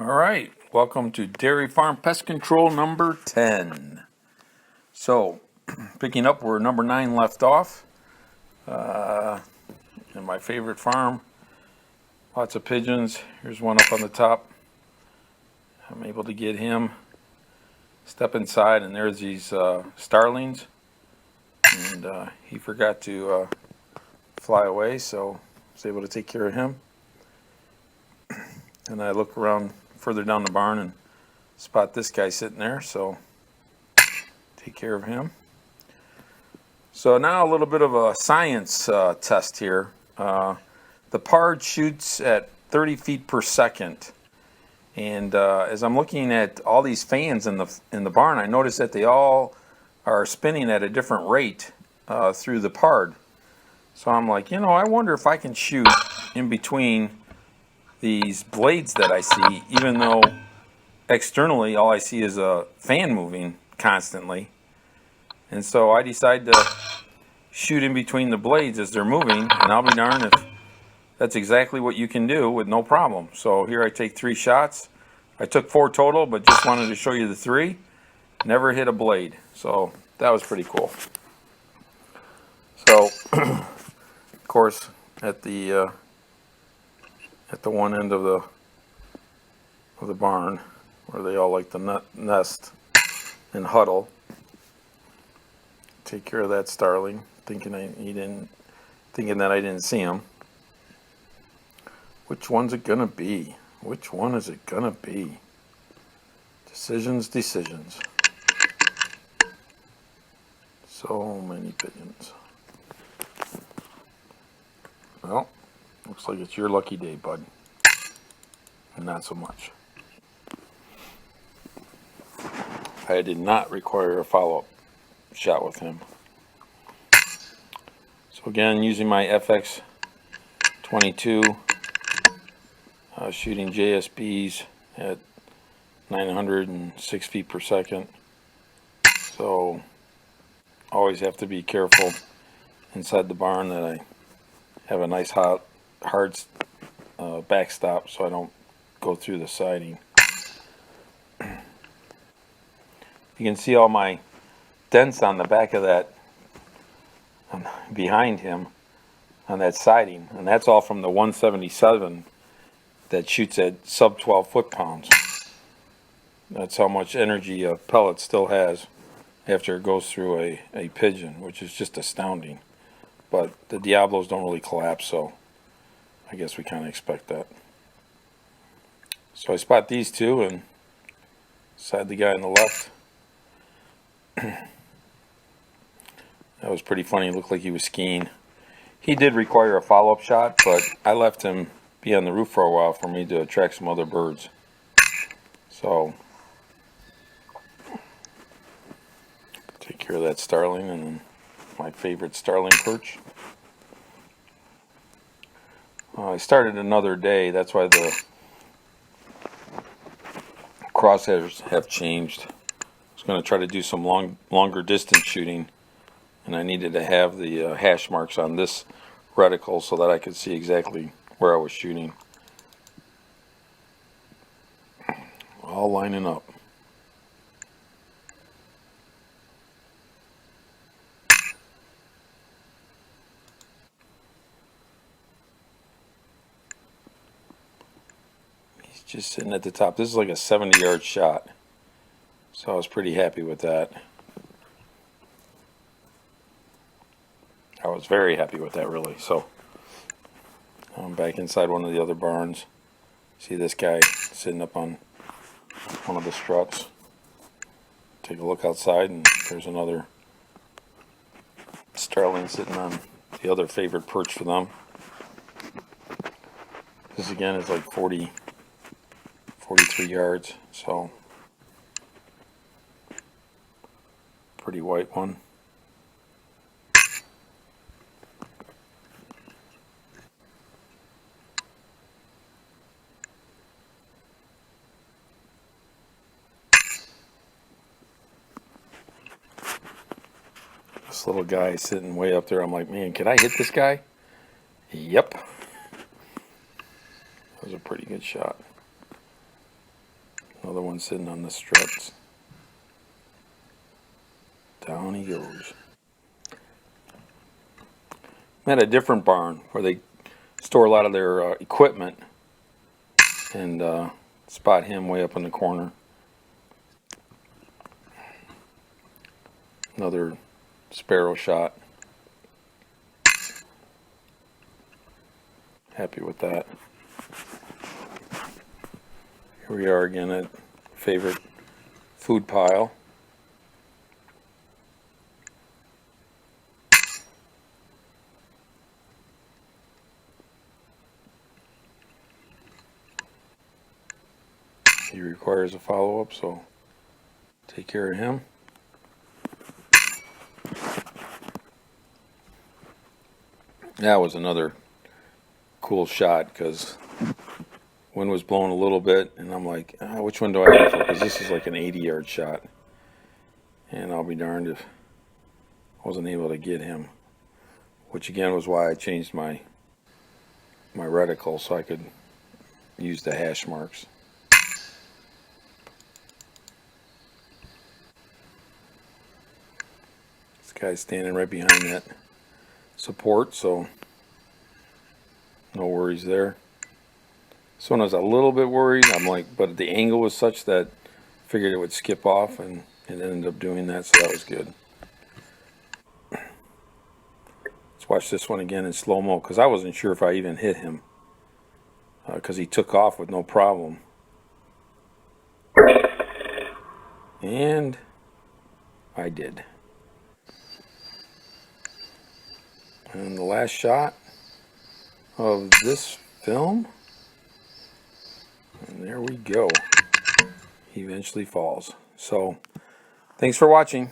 Alright, welcome to Dairy Farm Pest Control number 10. So, picking up where number 9 left off, in my favorite farm, lots of pigeons. Here's one up on the top. I'm able to get him, step inside, and there's these starlings, and he forgot to fly away, so I was able to take care of him. And I look around further down the barn and spot this guy sitting there, so take care of him. So now a little bit of a science test here. The PARD shoots at 30 feet per second, and as I'm looking at all these fans in the barn, I notice that they all are spinning at a different rate through the PARD. So I'm like, I wonder if I can shoot in between these blades that I see, even though externally all I see is a fan moving constantly. And so I decide to shoot in between the blades as they're moving, and I'll be darned if that's exactly what you can do with no problem. So here I take 3 shots. I took 4 total, but just wanted to show you the 3. Never hit a blade, so that was pretty cool. So of course at the one end of the barn, where they all like to nest and huddle, take care of that starling, thinking that I didn't see him. Which one's it gonna be? Which one is it gonna be? Decisions. So many pigeons. Well, looks like it's your lucky day, bud. Not so much. I did not require a follow-up shot with him. So again, using my FX 22, shooting JSBs at 906 feet per second. So always have to be careful inside the barn that I have a nice hard backstop so I don't go through the siding. You can see all my dents on the back of that, behind him, on that siding, and that's all from the 177 that shoots at sub 12 foot-pounds. That's how much energy a pellet still has after it goes through a pigeon, which is just astounding. But the Diablos don't really collapse, so I guess we kind of expect that. So I spot these two and side the guy on the left. That was pretty funny. It looked like he was skiing. He did require a follow-up shot, but I left him be on the roof for a while for me to attract some other birds. So take care of that starling, and then my favorite starling perch. I started another day. That's why the crosshairs have changed. I was going to try to do some longer distance shooting, and I needed to have the hash marks on this reticle so that I could see exactly where I was shooting. All lining up. He's just sitting at the top. This is like a 70-yard shot, so I was pretty happy with that. I was very happy with that, really. So I'm back inside one of the other barns. See this guy sitting up on one of the struts. Take a look outside, and there's another starling sitting on the other favorite perch for them. This again is like 43 yards, so pretty white one. This little guy sitting way up there, I'm like, man, can I hit this guy? Yep. That was a pretty good shot. Another one sitting on the struts. Down he goes. I'm at a different barn where they store a lot of their equipment, and spot him way up in the corner. Another sparrow shot. Happy with that. Here we are again at favorite food pile. He requires a follow-up, so take care of him. That was another cool shot because wind was blowing a little bit, and I'm like, which one do I go for? Because this is like an 80-yard shot, and I'll be darned if I wasn't able to get him. Which again was why I changed my reticle so I could use the hash marks. This guy's standing right behind that support, so no worries there. This one I was a little bit worried. I'm like, but the angle was such that I figured it would skip off, and it ended up doing that, so that was good. Let's watch this one again in slow-mo because I wasn't sure if I even hit him because he took off with no problem. And I did. And the last shot of this film, and there we go. He eventually falls. So, thanks for watching.